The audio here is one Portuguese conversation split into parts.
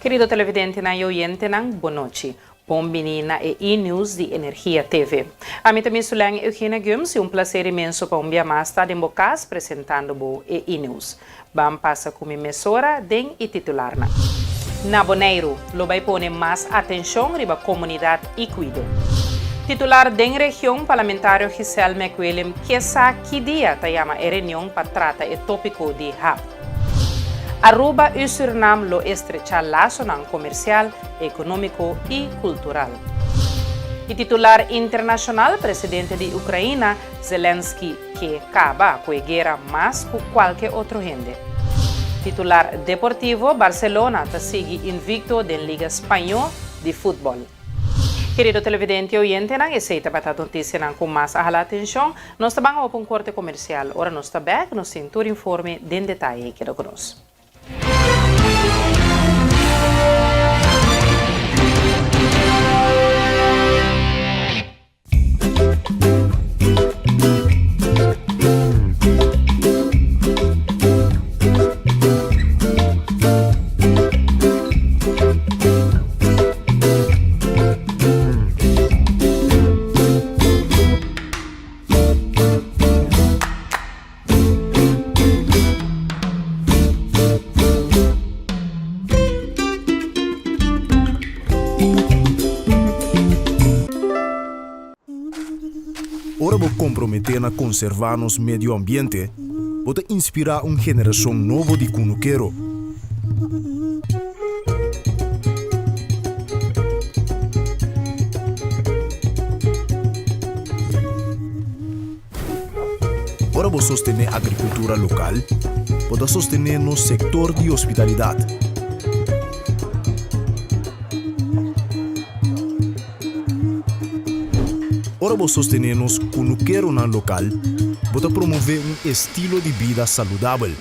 Querido televidente na oyente ng Bonochi, bombini na e-news de Energia TV. A mim também sulang Eugenia Gomes e prazer imenso para mais estar em bocas apresentando o e-news. Vamos passar com emissora den e titular na. Na Bonaire, lo vai pôr mais atenção riba comunidade e cuido. Titular den região parlamentar Giselle McWilliam que sa que dia tayama a reunião para tratar o tópico de HAP. Aruba e Suriname lo estrechar laço comercial, econômico e cultural. E titular internacional, presidente de Ucrânia, Zelensky, que acaba com a guerra mais que qualquer outro gente. Titular deportivo, Barcelona, está sigue invicto da Liga Espanhola de Futebol. Querido televidente e oyente, não aceita para a notícia com mais atenção. Nós estamos a um corte comercial. Ora, nós estamos back, nós temos todo informe em detalhe que conosco. Ora vou comprometer a conservar nosso meio ambiente, vou inspirar uma geração nova de cunuqueiro. Ora vou sostener a agricultura local, vou sostener no setor de hospitalidade. Ora vou sostener nos cunuqueiro na local, vou promover um estilo de vida saudável.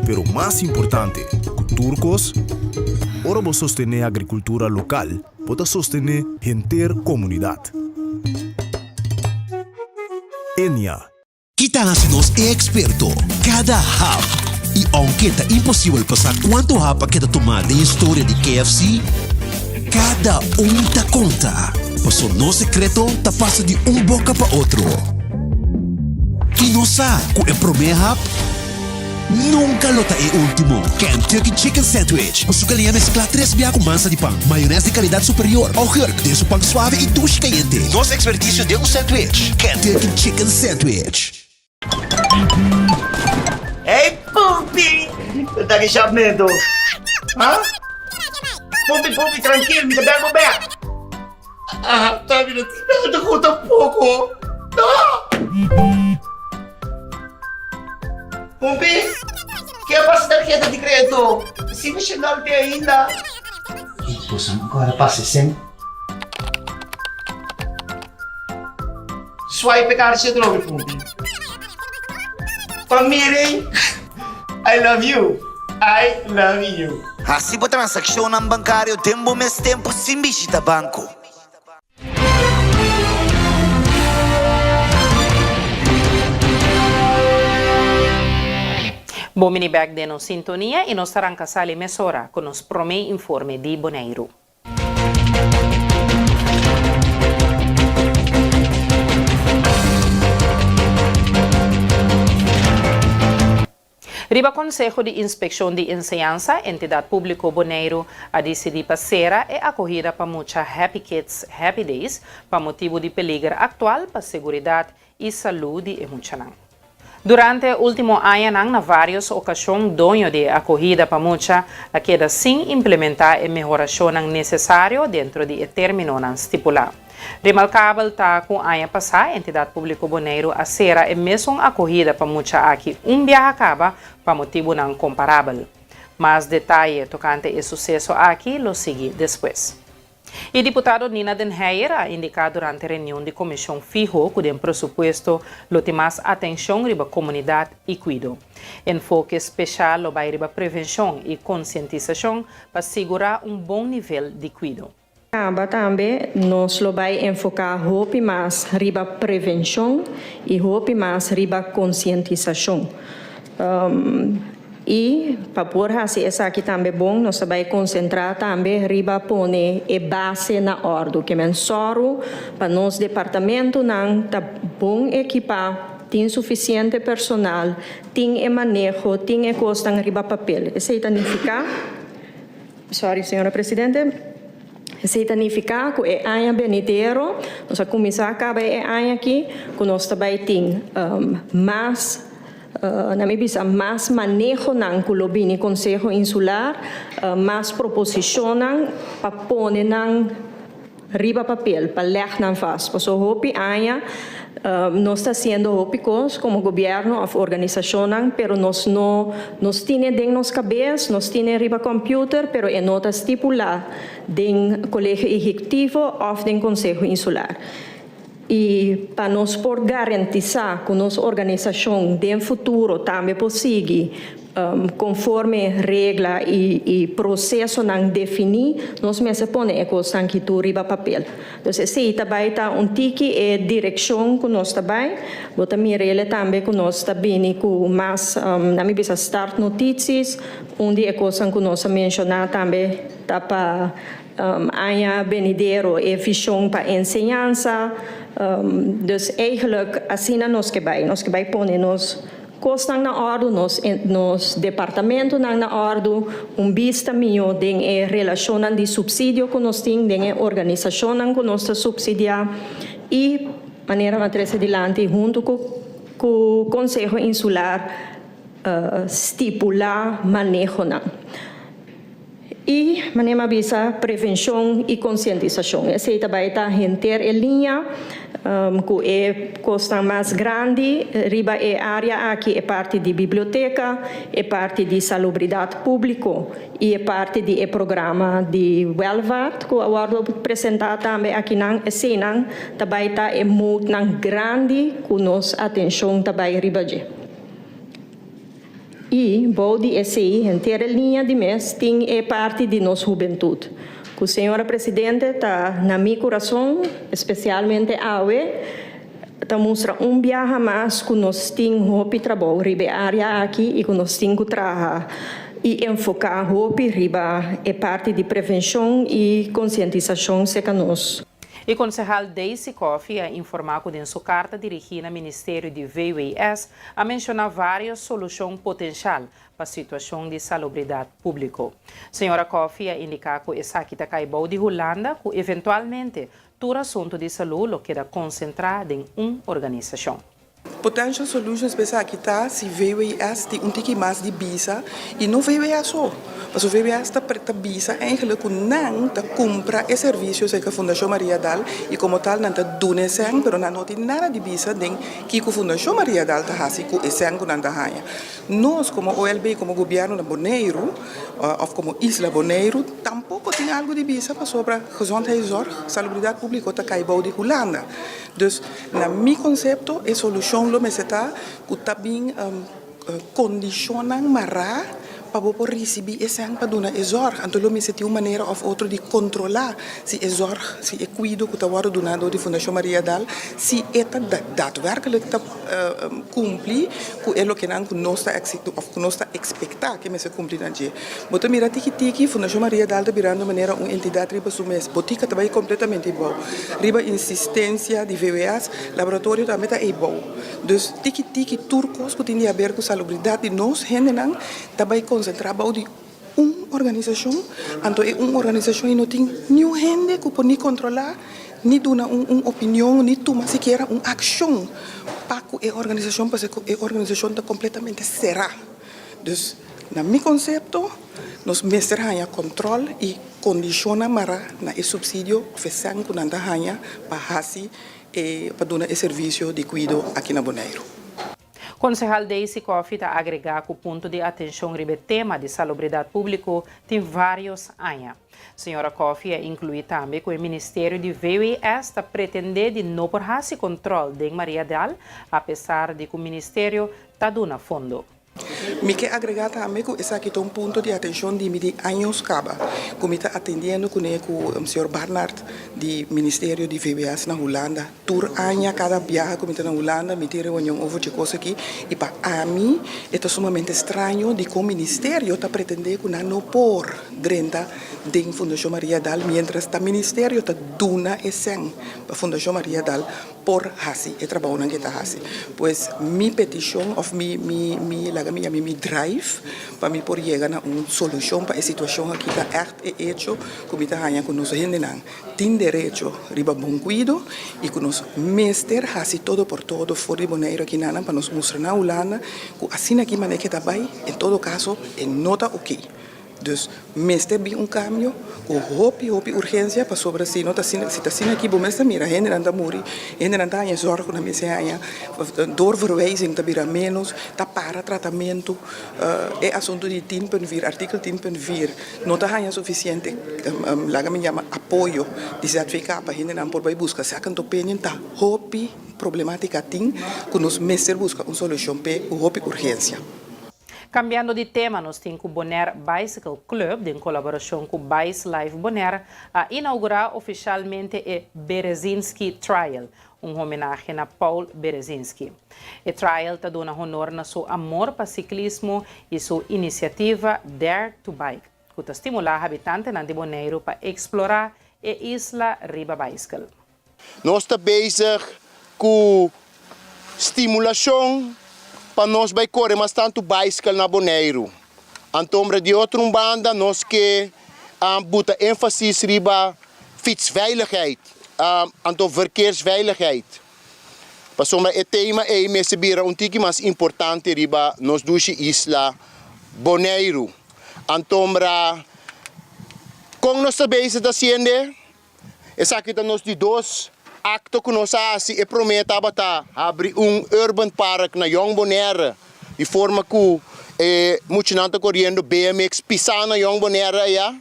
Pero mais importante, turcos, ora vou sostener a agricultura local, vou sostener a inteira comunidade. Enia. Kita nos experto cada hap. E aunque está impossível passar quanto hap que tomar da história de KFC, cada tá conta. Passou no secreto, tá passa de boca para outro. E não sabe que o primeiro hap nunca lo tá é último. Kentucky Chicken Sandwich. O suca linha mescla 3 biá com massa de pão, maionese de qualidade superior, ao herc de pão suave e duche quente. Nosso expertício de sandwich. Kentucky Chicken Sandwich. Hey, Pupi! Tá que chamando? Hã? Pupi, tranquilo, me dá back. Ah, tá me tirando conta um pouco. Não! Pupi, que é para dar quieta de credo? Se mexer não tem ainda. E posso agora passa sempre. Swipe card siya droga, Pupi. Pamiring, I love you. I love you. Hasibo transaksyon ng bankaryo, tempo mes tempo simbisita banco. Bom mini back de nos sintonia e nos arranca sala emissora com nos promê informe de Bonaire. Riba Consejo de Inspeção de Enseñança, entidade pública Bonaire, a decidir parceira e acolhida para muita Happy Kids, Happy Days, para motivo de peligro atual para a segurança e saúde e muita. Durante o último ano, na várias ocasiões, dono de acolhida para muita, a queda sem implementar a melhoração necessária dentro de termino estipulado. Remarcável está com a ano passado, a entidade pública Bonaire a será a mesma acolhida para muita aqui viagem acaba para motivo não comparável. Mais detalhe tocante ao sucesso aqui lo sigue depois. E deputado Nina Den Heyer a indicado durante a reunião de comissão fijo que tem pressuposto lo tem mais atenção riba comunidade e cuido. Enfoque especial lo vai riba prevenção e conscientização para segurar bom nível de cuido. Também nós vai enfocar muito mais riba prevenção e muito mais riba conscientização. E para por fazer isso aqui também bom, nós vai concentrar também riba pone e base na ordem que mensoro para nosso departamento não tá bom equipar, tem suficiente personal, tem manejo, tem costa riba papel. Isso significa, senhora presidente. Isso significa que é ano beniteiro, nós vamos começar a acabar ano aqui, que nós também tem mais mais manejo ng kulobini Consejo Insular, mais proposição para pôr ng riba papel, para ler ng faz. Por isso, hopi anya, nós está sendo hopi cos como governo of organização, pero nós no nos tiene dentro nos cabeça, nós tiene riba computer, pero é nota estipular dentro colégio executivo of dentro Consejo Insular. E para nós por garantizar que nossa organização no futuro também possível, conforme regra e processo não definir, nós mesmos põe coisa que tu riba papel. Então, se também está tique e direção que nós também, bota mirele também que nós também com mais, na minha bisa start notícias, onde é coisa que nós mencionar também, tá para ano benidero e visão para ensinança. Dus eigenlijk, assim nós que vai pôr nos costas na ordem, nos departamento na ordem, vista minha de relação de subsídio que nós temos, de organização que nós subsidiar e maneira de trazer adiante junto com o Conselho Insular estipular manejo e maneira visa prevenção e conscientização. Esse também está enter em linha com a costa mais grande, riba é área aqui é parte de biblioteca, é parte de salubridade pública e é parte de programa de welfare que eu vou apresentar também aqui na cena, também está é muito grande com nossa atenção também riba de. E, bode esse inteira linha de mês, tem parte de nossa juventude. Que a senhora presidente está na meu coração, especialmente a está mostra viagem mais que nós temos hopi trabalho, riba área aqui e que nós temos que trabalhar e enfocar hopi riba é parte de prevenção e conscientização seca nós. E o concejal Daisy Coffey a informar que em sua carta dirigida ao Ministério de VWS a mencionar várias soluções potenciais para a situação de salubridade pública. Senhora Coffey a indicar que essa aqui está caibou de Holanda que eventualmente todo assunto de saúde queda concentrado em uma organização. Potential solutions pensa que tá se VWS tem tique mais de bisa e não VWS só. Mas o VWS está bisa eigenlijk não tá compra e serviços que a Fundação Maria Dal e como tal não tá dune sang, pero não tem nada de bisa den que a Fundação Maria Dal tá hasi com e sang não tá hanha. Nós como OLB como governo de Bonaire ou como Isla Bonaire tampouco tem algo de bisa para sobre gezondheidszorg, salubridade pública tá caibou de Holanda. Dus na meu conceito a solução lo meseta que também condicionam mará para poder receber esse ano para dar zorg. Então lo meseta uma maneira ou outra de controlar se é zorg, se é cuidado que está sendo donado de Fundação Maria Dal, se é daadwerkelijk cumprir com o que nós está expectar que se cumprir na dia. Botar mira tiki Fundação Maria Dal está virando maneira uma entidade riba sumés, botica também completamente igual. Riba insistência de VWS, laboratório também está igual. Dus tiki turcos que tem a ver com salubridade de nós gente também concentrado de uma organização, então é uma organização e não tem nenhuma gente que pode controlar, nem dar uma opinião, nem tomar sequer uma ação para que a organização está completamente cerrada. Dus, na meu conceito, nós mestramos o controle e condicionamos o subsídio oferecendo que nós temos para dar o serviço de cuidado aqui na Bonaire. Concejal Daisy Coffey está agregar que o ponto de atenção sobre tema de salubridade pública tem vários anos. Senhora Coffey inclui também que o Ministério de VWS está pretendendo não por controle de Maria Dal, apesar de que o Ministério está dando fundo. Mi que agregata a meco es aquí un punto de atención de mi años caba. Como está atendiendo con el señor Barnard del Ministerio de VWS en Holanda. Tour año cada viaje como está en Holanda, me tiene reunión over de cosas aquí. Y para mí, esto es sumamente extraño de que el Ministerio está pretendiendo que no por drenta de Fundación María Dal, mientras el Ministerio está duna esen para Fundación María Dal por hasi, el trabajo que está hasi. Pues mi petición of mi drive para mí por llegar a una solución para la situación aquí está hecho como está hanya con nosotros gente tiene derecho riba buen cuido y con nos meester hasi todo por todo for de Bonaire aquí nana para nos mostrar na Holanda así aquí maneja que está ahí en todo caso en nota ok. Dus meester bij een cambio, hopi urgência para sobre si não se está assim aqui bom meester mira gente anda muri, gente anda em zorg na mesa doorverwijzing tá bira menos, tá para tratamento, é assunto de 10.4 artikel 10.4 não tá hanya suficiente, laga me chama apoio de certificado para gente não por vai buscar second opinion tá hopi problemática tem que nos meester busca uma solução para hopi urgência. Cambiando de tema, nós temos o Bonaire Bicycle Club, em colaboração com o Bice Life Bonaire, a inaugurar oficialmente o Berezinski Trail, homenagem a Paul Berezinski. O trail está dando honor na seu amor para ciclismo e sua iniciativa Dare to Bike, que está estimular habitantes de Bonaire para explorar a isla Riba Bicycle. Nós estamos bezig com estimulação para nós vai correr mais tanto bicycle na Bonaire. Antombra de outra banda, nós que botar ênfase riba fietsveiligheid, anto verkeersveiligheid. Para sombra o tema é mesebira tiki mais importante riba nós duas isla Bonaire. Antombra com nós bezig da siende, essa aqui nós de dois acto que nós assim e prometa bata abrir urban park na Young Bonaire de forma que muito nanta correndo BMX pisar na Young Bonaire ja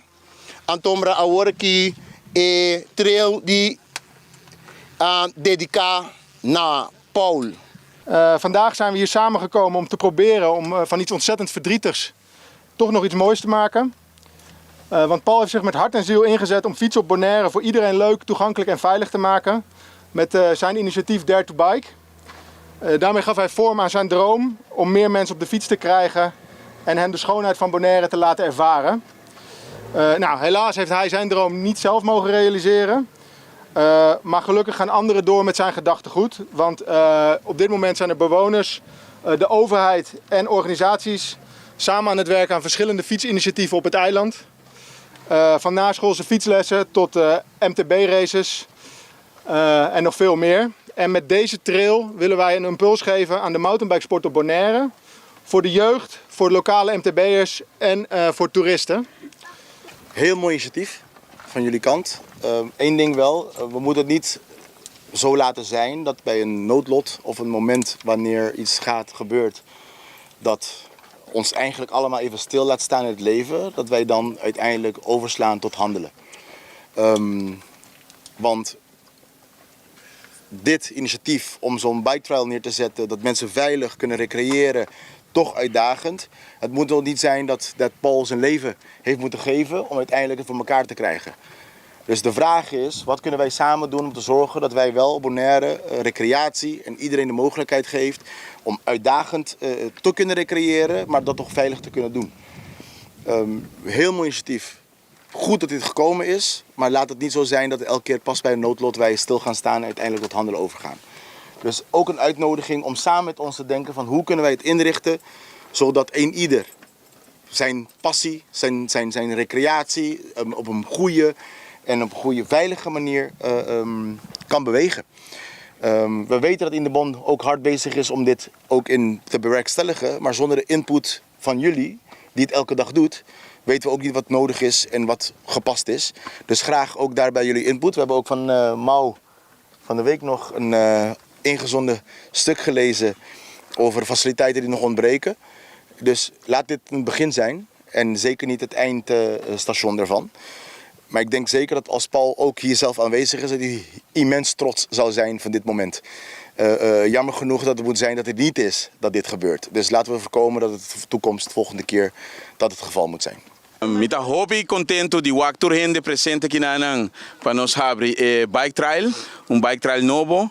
antombra agora que trail de dedicar na Paul. Vandaag zijn we hier samengekomen om te proberen om van iets ontzettend verdrietigs toch nog iets moois te maken. Want Paul heeft zich met hart en ziel ingezet om fietsen op Bonaire voor iedereen leuk, toegankelijk en veilig te maken. Met zijn initiatief Dare to Bike. Daarmee gaf hij vorm aan zijn droom om meer mensen op de fiets te krijgen en hen de schoonheid van Bonaire te laten ervaren. Helaas heeft hij zijn droom niet zelf mogen realiseren. Maar gelukkig gaan anderen door met zijn gedachtegoed. Want op dit moment zijn er bewoners, de overheid en organisaties samen aan het werken aan verschillende fietsinitiatieven op het eiland. Van naschoolse fietslessen tot MTB-races en nog veel meer. En met deze trail willen wij een impuls geven aan de mountainbikesport op Bonaire. Voor de jeugd, voor de lokale MTB'ers en voor toeristen. Heel mooi initiatief van jullie kant. Eén ding wel, we moeten het niet zo laten zijn dat bij een noodlot of een moment wanneer iets gebeurt, dat ons eigenlijk allemaal even stil laat staan in het leven, dat wij dan uiteindelijk overslaan tot handelen. Want dit initiatief om zo'n bike trail neer te zetten, dat mensen veilig kunnen recreëren, toch uitdagend. Het moet wel niet zijn dat Paul zijn leven heeft moeten geven om uiteindelijk het voor elkaar te krijgen. Dus de vraag is, wat kunnen wij samen doen om te zorgen dat wij wel Bonaire recreatie en iedereen de mogelijkheid geeft om uitdagend te kunnen recreëren, maar dat toch veilig te kunnen doen. Heel mooi initiatief. Goed dat dit gekomen is, maar laat het niet zo zijn dat elke keer pas bij een noodlot wij stil gaan staan en uiteindelijk tot handelen overgaan. Dus ook een uitnodiging om samen met ons te denken van hoe kunnen wij het inrichten zodat ieder zijn passie, zijn recreatie op een goede en op een goede veilige manier kan bewegen. We weten dat In de Bond ook hard bezig is om dit ook in te bewerkstelligen, maar zonder de input van jullie, die het elke dag doet, weten we ook niet wat nodig is en wat gepast is. Dus graag ook daarbij jullie input. We hebben ook van Mau van de week nog een ingezonden stuk gelezen over faciliteiten die nog ontbreken. Dus laat dit een begin zijn en zeker niet het eindstation ervan. Maar ik denk zeker dat als Paul ook hier zelf aanwezig is, dat hij immens trots zal zijn van dit moment. Jammer genoeg dat het moet zijn dat het niet is dat dit gebeurt. Dus laten we voorkomen dat het de toekomst, de volgende keer, dat het geval moet zijn. Mita hobby contento di waktu hende presente kinanang panos habri bike trail, bike trail novo.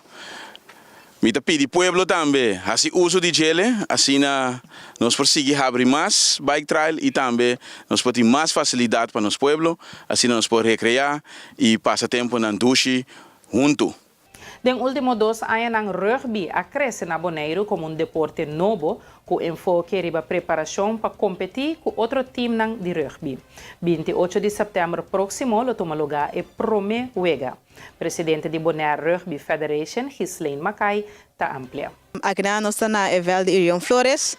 Mita pidi pueblo tambe, hasi uso di gele, asina nos persigi habri más bike trail y tambe nos poti más facilidad para nos pueblo, asina nos pode recrear y passatempo nan dushi junto. Den último 2 anos ng rugby a cresce na Bonaire como deporte novo, com enfoque riba preparação para competir com outro time de rugby. 28 de setembro próximo, lo toma lugar e Prome Wega. Presidente de Bonaire Rugby Federation, Ghislaine Mackay, está amplia. Aqui nós estamos na Evel de Irion Flores,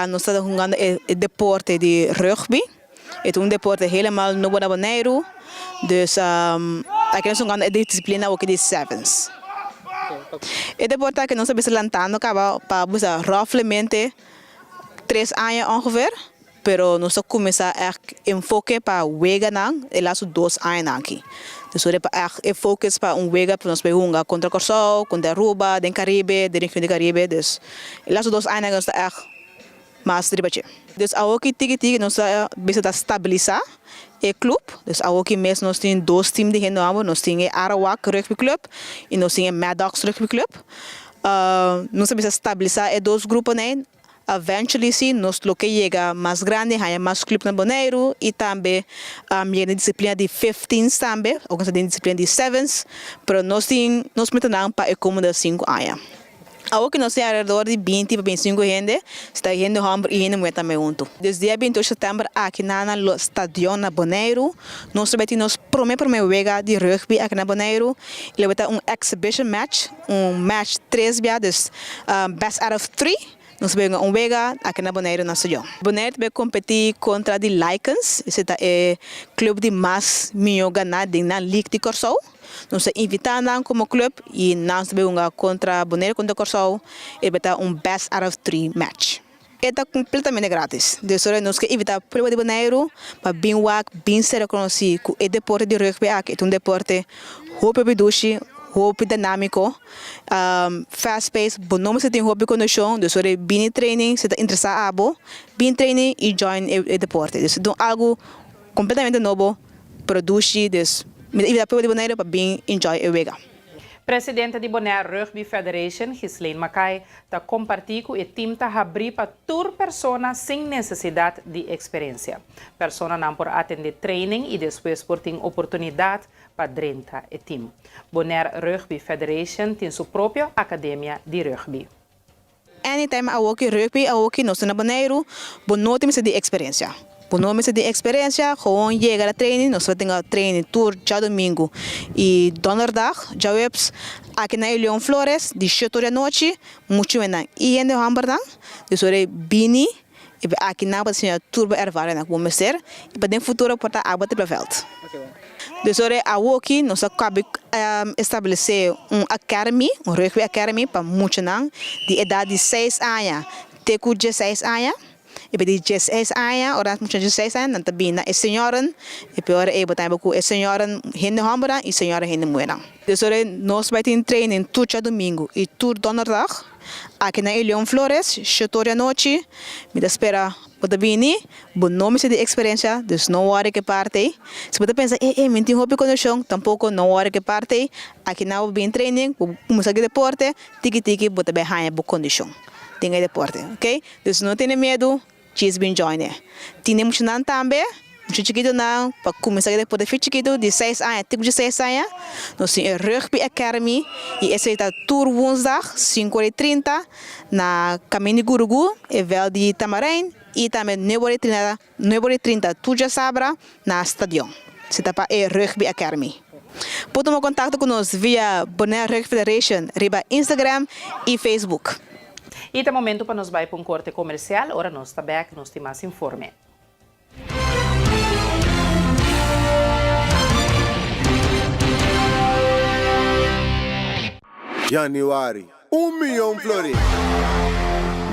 nós estamos jogando o deporte de rugby. É deporte helemaal novo na Bonaire. Dus aqui nós estamos jogando a disciplina de sevens. O deporte que nós estamos lançando para roughamente 3 anos ongeveer, pero nós começamos a enfoque para wega nang e laço 2 anos aqui. Dus we hebben focus para wega para nós pegar contra Corsol, contra Aruba, den Caribe, den Rio de Caribe. Dus e laço 2 anos nós está mais tribatje. Dus ook tiki nós bisa stabilizar o clube. Dus ook mesmo nós temos 2 times de gente, nós temos Arawak Rugby Club e nós temos Maddox Rugby Club. Nós bisa stabilizar e 2 grupos né. Eventually, sim, nós lo que chega mais grande, há mais clube na Bonaire e também a disciplina de 15 também, ou a disciplina de 7s, mas nós metemos para acomodar 5 anos. Aqui nós temos ao redor de 20 para 25 gente, está gente homem e gente mulher também junto. Desde dia 28 de setembro, aqui no estádio na Bonaire, nós temos primeiro wega de rugby aqui na Bonaire, ele vai ter exhibition match, match 3 dias, best out of 3. Nós vemos wega aqui na Bonaire na cidade. Bonaire vai competir contra de Lycans, esse é o clube de mais milhão ganado na Liga de Corsol. Nós invitamos como clube e nós vamos contra Bonaire contra Corsol e vai ter best out of 3 match. É completamente grátis. Dus nós que invitamos o povo de Bonaire para bem bem ser reconhecido com o deporte de rugby aqui, é deporte roupa duche, roupa dinâmico, fast pace, bom nome se tem roupa condição, dus bem training, se está interessado, bem training e join o deporte. Dus então algo completamente novo, produz, dus invita o povo de Bonaire para bem enjoy o wega. Presidente de Bonaire Rugby Federation, Ghislaine Mackay, está compartilhando que o time está abrindo para toda pessoa sem necessidade de experiência. Pessoa não por atender training e depois por ter oportunidade para treinar o time. Bonaire Rugby Federation tem sua própria academia de rugby. Anytime I work rugby, I work no na Bonaire, bom não tem de experiência. Por nome de experiência, gewoon chega a training, nós vamos ter training tour já domingo e donderdag, já webs aqui na Irion Flores, de 7 da noite, muito bem, e ainda hamburger, dus we bini, e aqui na base tour para ervaren, na como ser, e para dentro futuro portar água de veld. Dus we aqui nós acabamos estabelecer academy, rugby academy para muito não, de idade de 6 anos, até 16 anos. E para 16 anos, orang macam 16 anos, nanti bina senhoran, e pior botar buku senhoran hindi hambura e senhoran hindi muerang. Desore nós vai ter training tudo domingo e tudo donderdag, aqui na Irion Flores, 7 da noite, me espera para bini, bom nome de experiência, dus não hora que parte. Se você pensa, mentir hobby condição, tampouco não hora que parte, aqui na bem training, começar a deporte, tiki bota bem high boa condição. Tem deporte, ok? Dus não tenha medo. Cheese been join. Tínhamos não também, muito chiquito não, para começar a depois de chiquito de 6 anos, tipo de 6 anos, nós temos Rugby Academy e esse é o tour Woensdag 5h30 na Caminho de Gurugu, Evel de Tamarém e também 9h30 tudo sabra na Stadion. Se tá para Rugby Academy. Pode tomar contato conosco via Bonaire Rugby Federation, riba Instagram e Facebook. E é momento para nós vai para corte comercial. Ora nós está back, nós temos mais informe. Januari, 1 milhão florim.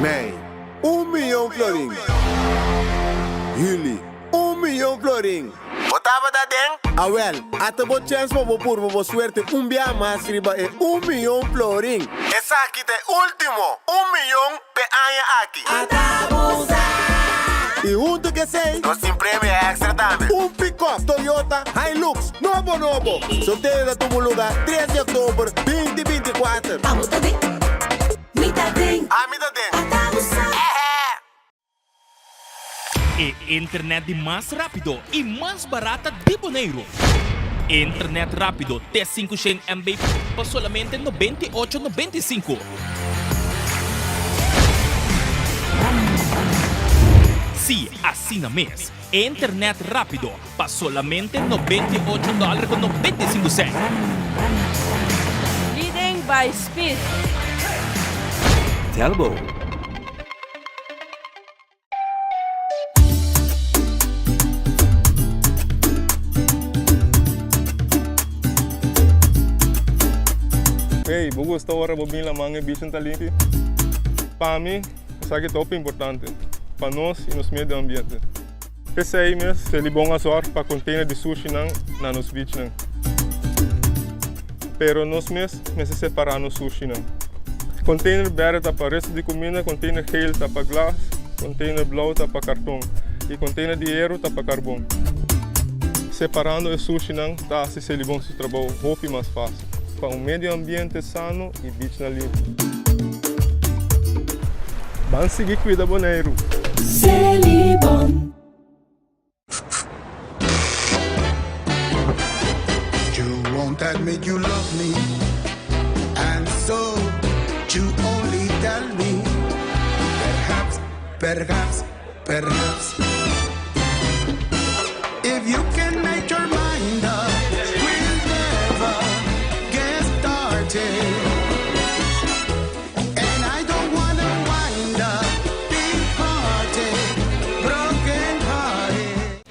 Mei, 1 milhão florim. Juli, 1 milhão florim. Botava da den, Awel, hasta vos chance por vos suerte un día más riba e 1 milhão florin. Esa aquí te último, 1 milhão pe aña aquí. Y junto que sei, no sin premio extra también. Un pick-up Toyota Hilux, novo. Sorteio da tu lugar, 3 de outubro, 2024. Vamos também. E internet de mais rápido e mais barata de Bonaire. Internet rápido T5 MB por solamente 98,95. Sim, assina mês. Internet rápido por solamente $98,95. Leading by speed. Telbo. Hey, vou gostar agora de vir lá manhã bicho talento. Para mim, isso aqui é top importante para nós e nos meio ambiente. Pensei mesmo, se ele bom azar para container de sushi na nos beach não. Pero nós mesmo separar no sushi não. Container verde tá para resto de comida, container geel tá para glass, container blau tá para cartão e container de hierro tá para carvão. Separando o sushi não tá se ele bom se trabalho roupa mais fácil. Para meio ambiente sano e beach na limpo. Vamos seguir cuida Bonaire. Celibon. You won't admit you love me, and so you only tell me. Perhaps, if you can make your mind up, we'll never get started. And I don't wanna wind up big hearted, broken hearted.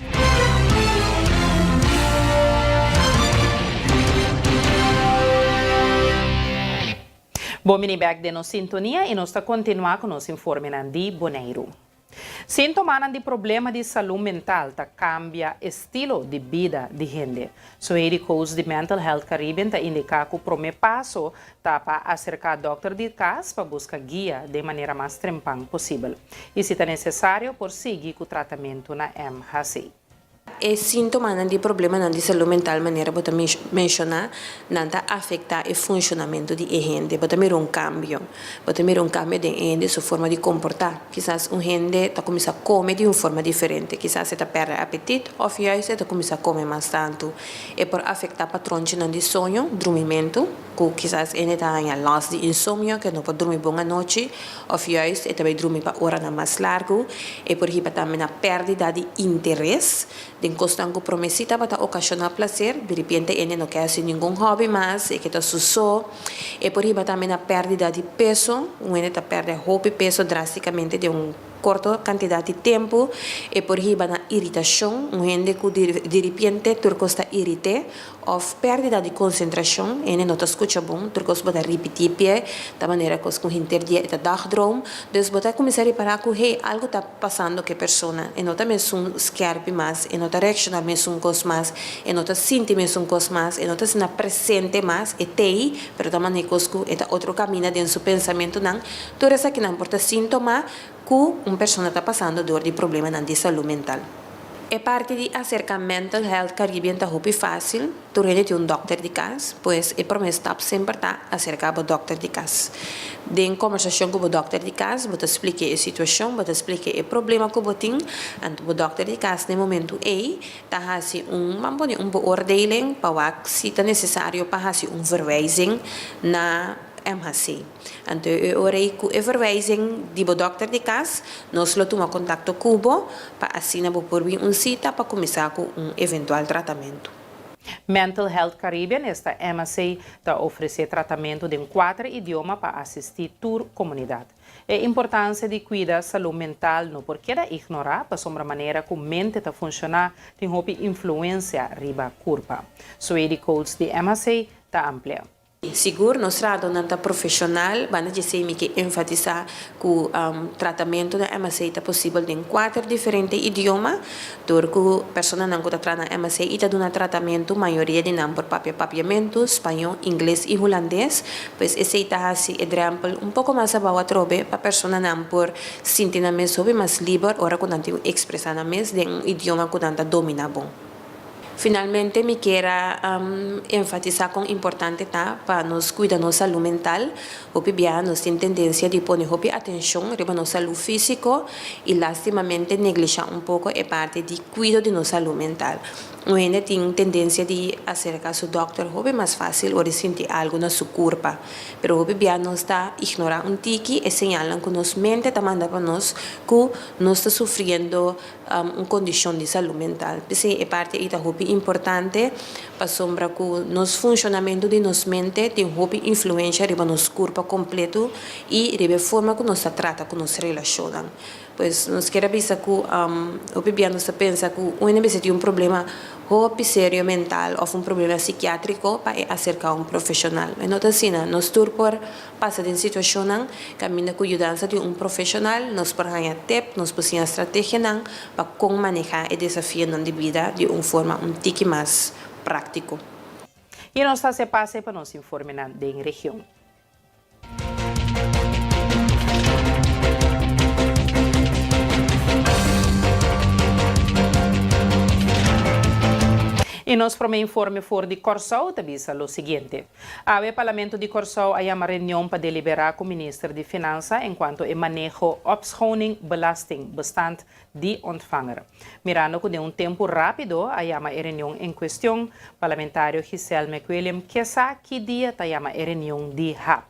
Bom, back de nos sintonia e nós está continuar com nosso informe de Bonaire. Sintomas de problema de saúde mental cambia estilo de vida de gente. So, o coach de Mental Health Caribbean está indicar que o primeiro passo está para acercar ao doctor de casa para buscar guia de maneira mais trempan possível. E se é necessário, por seguir com o tratamento na MHC. E sintoma di problema di saúde mental maneira bota mencionar nanta afeta o funcionamento de gente bota mir um cambio de gente sua forma de comportar quizás gente tá começa a comer de uma forma diferente quizás você tá perde apetite ou você tá começa a comer mais tanto e por afetar patrões de sonho dormimento que quizás ele tá em loss de insônia que não pode dormir boa noite ou você também dormir para hora mais largo e por aí também a perda de interesse de constante promesita para ocasionar prazer, de repente ele não quer assim nenhum hobby mais, e que está sussou, e por aí também a perda de peso, ele está perdendo hobby peso drasticamente de curta quantidade de tempo, e por aí a irritação, gente que de repente turco está irritado, ou perda de concentração, ele não está escutando bom, turco está repetir da maneira que os gente está dagdroom, então você começar a reparar que hey, algo está passando com a pessoa, e não está mesmo scarpe mais, e não está reaccionar mesmo com mais, e não está sentir mesmo com mais, e não está sendo presente mais, e tem, pero da maneira que está outro caminho dentro do seu pensamento não, tudo isso aqui não importa sintoma que uma pessoa está passando dor de problema de saúde mental. É parte de acerca Mental Health Caribbean está muito fácil, tu tem um doctor de casa, pois é para mim stop sempre está acerca do doctor de casa. De conversação com o doctor de casa, você explica a situação, você explica o problema que você tem, e o doctor de casa no momento está fazendo uma beoordeling para se é necessário para fazer verwijzing na MHC. Então, eu orei com a verwijzing do doctor de casa, nós tomamos contato com o para assim por cita para começar com eventual tratamento. Mental Health Caribbean, esta MHC, está oferecendo tratamento em 4 idiomas para assistir a comunidade. A importância de cuidar da saúde mental não porque ignorar para a maneira como a mente está funcionando tem uma influência riba curva. So, o coach de MHC está amplia. Seguro, nós tratamos profissional, vamos dizer que enfatizar que o tratamento da MSI é possível em 4 diferentes idiomas, porque a pessoa não está tratando MSI e está dando tratamento, a maioria de não por papiamento, espanhol, inglês e holandês, pois esse está assim, exemplo, pouco mais abaixo a trobe, para a pessoa não por sentir na mesa mais livre, ora quando não expressar na mesa, de idioma que não domina bom. Finalmente, me quero enfatizar com importante para nos cuidar da nossa saúde mental. Hoje, nós temos tendência de pôr atenção para nossa saúde física e, lastimamente, negligenciar pouco a parte de cuidar de nossa saúde mental. Ainda tem tendência de acercar ao doutor, é mais fácil ou de sentir algo na sua corpo. Mas hoje, nós está ignorando tiki e señalan que nossa mente está mandando para nós que nós está sofrendo uma condição de saúde mental. Essa é parte importante para sombra que nosso funcionamento de nossa mente tem uma influência sobre nosso corpo completo e sobre a forma que nós tratamos com nossas relações. Pois nós queremos dizer que o nós pensa que uma vez tem problema sério mental ou problema psiquiátrico para acercar um profissional. Mas não assim, nós por passar em situação caminha com a ajuda de profissional, nós podemos ter nós podemos estratégia para como manejar o desafio de vida de uma forma tique mais prático. E nós se passa para nos informar da região. E nós para informe for de Corsau, avisa o seguinte. O Parlamento de Corsau há uma reunião para deliberar com o Ministro de Finanças enquanto o manejo opschoning belasting bestand de ontvanger. Mirando que de um tempo rápido, há uma reunião em questão, parlamentário Giselle McWilliam, que sabe que dia há uma reunião de HAP.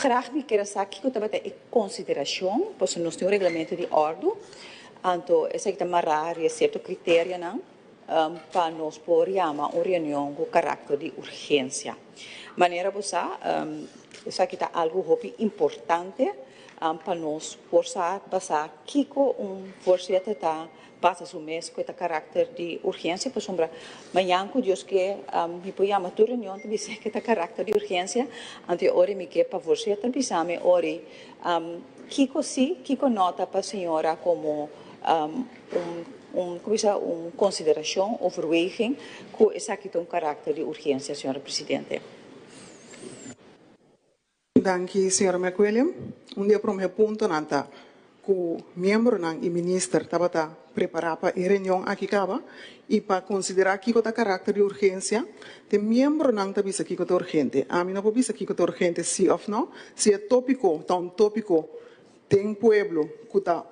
Graag me quero saber que também em consideração, pois nós temos um regulamento de ordem, então esse que está raro e certo critério não. Para nós podemos uma reunião com caráter de urgência. Maneira você, isso aqui está algo importante para nós forçar passar que força está passa o mês com caráter de urgência, por sombra amanhã com Deus que me põe a tua reunião também sei que está caráter de urgência, ante hora me que para você também sabe hora Kiko nota para a senhora como uma consideração, overweging, que essa aqui tem caráter de urgência, senhora Presidente. Danke, senhora McWilliam. Dia para meu ponto nanta que o membro e ministro estava preparado para a reunião aqui e para considerar que tem caráter de urgência, o membro não está vista que é urgente. A mim não pode vista que é urgente sim ou não. Se é tópico, então tópico tem pueblo que está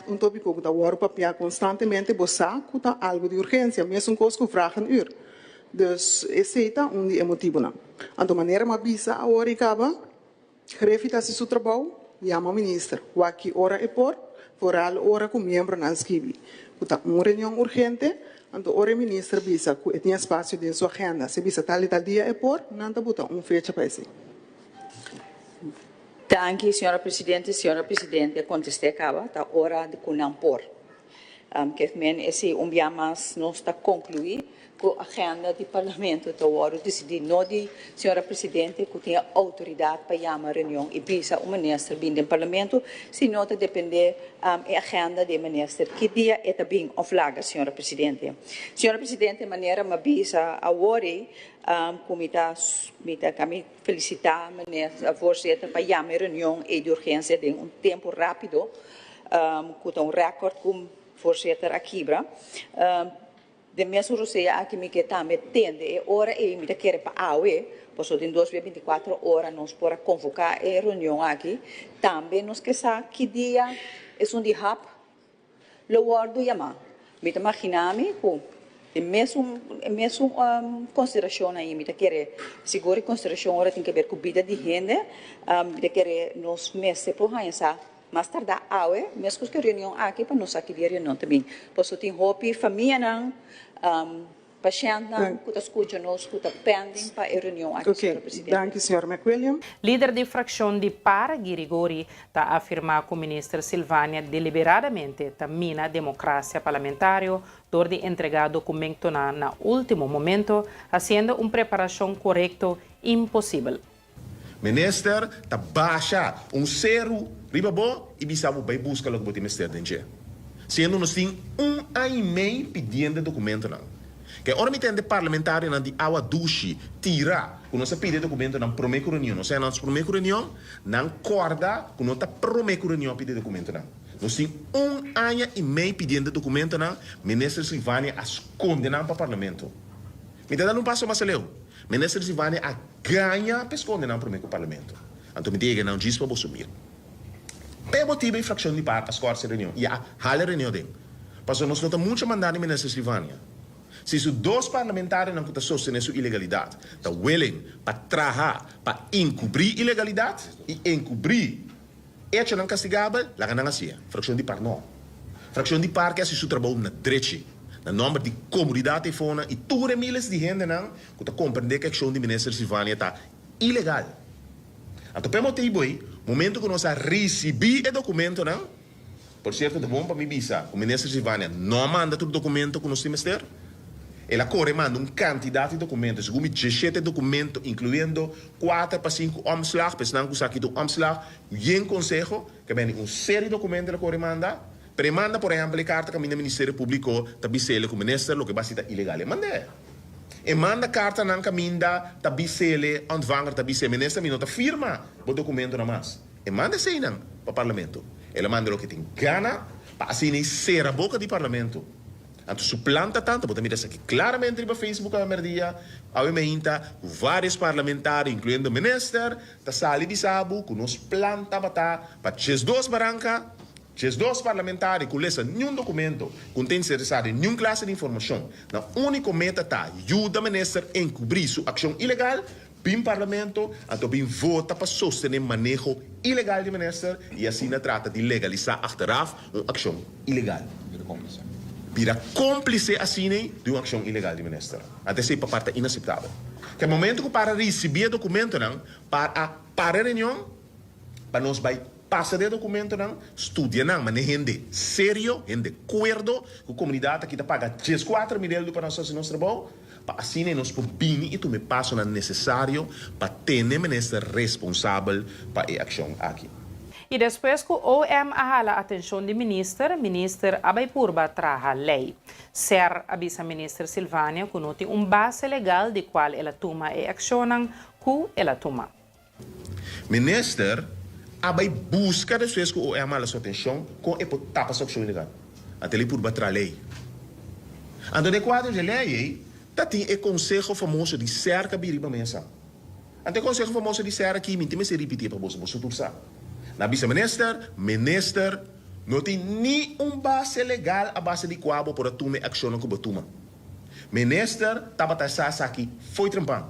um tópico que está agora para constantemente buscar que está algo de urgência, mesmo coisa que vragen Dus esse é dia emotivo não. Então maneira uma visa a hora acaba, grefita se seu trabalho, chama o ministro. O aqui hora é por hora que o membro não escreve. Está uma reunião urgente, então hora o ministro visa que tem espaço em sua agenda. Se visa tal e tal dia é por, não está botando fecha para isso. Danke, senhora Presidente. Senhora Presidente, contestei acaba, está hora de não por. Que esse dia mais não está concluído com a agenda do Parlamento. Então, agora decidi, não de senhora Presidente, que tem autoridade para chamar a reunião e visa o ministro vindo do Parlamento, se não depender da agenda do ministro. Que dia é também oflaga, senhora Presidente? Senhora Presidente, maneira uma visa a hora, como me felicitar a força para chamar a reunião de urgência de tempo rápido, com um recorde com força aqui, de mesmo você aqui me que também tende hora e me quer para AUE, pois em 2024 horas nós podemos convocar a reunião aqui, também nos que sabe que dia é um dia rap, lo guardo chamar. Me imaginame que mesmo consideração aí me quer segura consideração hora tem que ver com vida de gente, me quer nos meses por pensar mais tarde mesmo que a reunião aqui para nós aqui a reunião também. Pois tem hobby, família não, paciente não, que escuta nós, que pending para a reunião aqui, senhora Presidente. Danke, senhora McWilliam. Líder de fração de Par, Girigori, está a afirmar que o ministro Silvânia deliberadamente tamina a democracia parlamentar, de entregar documento na último momento, fazendo uma preparação correta impossível. Minister, tá baixa zero, ribabo, e bisabo vai buscar logo o ministério dentro. Sendo nós tem ano e meio pedindo documento não. Que ora me tem de parlamentário não de awa dushi tira, quando nós pede documento não promete reunião, nós nós promete reunião, não corda, quando nós promete reunião pede documento não. Nós tem ano e meio pedindo documento não, minister Silvânia esconde não para o parlamento. Me dá um passo mais leu. Minister Silvânia a ganha para esconder não promete o parlamento. Então me diga não diz para você subir. Pelo motivo de fração de parte, as cortes reunião e a halha reunião dele. Passou nós não tem muito mandado em minister Silvânia. Se os dois parlamentares não estão sustentando sua ilegalidade, estão willing para trabalhar, para encobrir ilegalidade e encobrir hecho não castigável, lá não assim. Fração de parte não. Fração de parte é se seu trabalho na direita, na nome de comunidade e fona e tudo milhares de gente não que está compreender que a ação de minister Silvânia está ilegal. Então pelo motivo aí, momento que nós recebemos o documento não, por certo de bom para me visa, o minister Silvânia não manda todo o documento que nós temos ter. Ela corre manda quantidade de documentos, como 17 documentos, incluindo 4 para 5 omslag, pensando que aqui do omslag, um consejo, que vem série de documentos ela corre manda, pero manda, por exemplo, a carta que o Ministério Público tabicele com o ministro, o que vai ser ilegal. Manda. E manda carta na caminda, tabicele, ontvanger, tabicele, ministro, não firma o documento na mais. E manda sei não para o parlamento. Ela manda o que tem gana, para assim ser a boca do parlamento. Então, suplanta tanto, porque mira aqui claramente no Facebook a merdia, a emenda, vários parlamentares, incluindo o ministro, está sali bisabo, que nos planta para esses dois baranca, esses dois parlamentares que lessem nenhum documento, contém nenhuma classe de informação. Na única meta está ajuda o ministro a encobrir sua ação ilegal, bem parlamento, então bem vota para sostener o manejo ilegal do ministro e assim trata de legalizar achteraf uma ação ilegal. Vira cúmplice assim de uma ação ilegal do ministro. Até ser para parte inaceitável. Que é o momento que para receber documento não, para a reunião, para nós vai passar de documento não, estudia não, mas gente sério, gente acordo, com a comunidade que está paga 14 milhões para nós trabalho, para assim nós podemos e tu me passo na necessário para ter o ministro responsável para a ação aqui. E depois que o OM ahala a atenção do ministro abai purba traha lei. Ser avisa ministro Silvânia que não tem base legal de qual ela toma e acionam que ela toma. Minister abai busca depois que o OM ahala sua atenção com e tapa sua ação ilegal. Até ele purba traha lei. Ando de quadro de lei, tá tem o conselho famoso de cerca biriba mesa. Ante o conselho famoso de cerca aqui, me se repetir para você tursa. Na vice-minister, não tem nenhum base legal a base de qual para tomar ação que batuma. Minister, estava aqui, foi trampando.